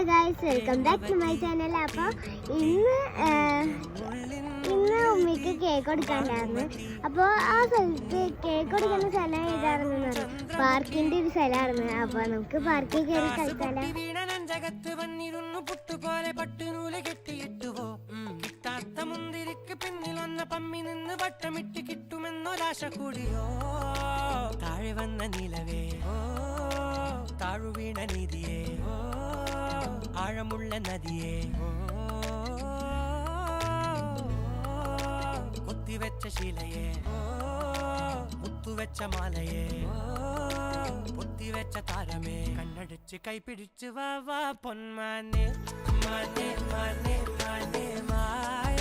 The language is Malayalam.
Guys, welcome back to my channel. അപ്പോൾ ഇന്ന് ഉമ്മയ്ക്ക് കേക്ക് കൊടുക്കാണ്ടായിരുന്നു. അപ്പോൾ ആ സ്ഥലത്ത് കേക്ക് കൊടുക്കുന്ന സ്ഥലം ഏതാണെന്ന് പാർക്കിൻ്റെ ഒരു സ്ഥലമായിരുന്നു. അപ്പോൾ നമുക്ക് പാർക്കിൽ കയറി കളിച്ചാലോ. പമ്മി നിന്ന് വട്ടമിട്ട് കിട്ടുമെന്നൊരാശ കൂടിയോ താഴെ വന്ന നിലവേ താഴുവീണ നിധിയേ ആഴമുള്ള നദിയേ കൊത്തിവെച്ച ശിലയേ മുത്തുവെച്ച മാലയേ പൊത്തിവെച്ച താരമേ കണ്ണടിച്ച് കൈപിടിച്ച് വാ വാ പൊന്മാനെ മാനേ മാനേ മാനേ മായ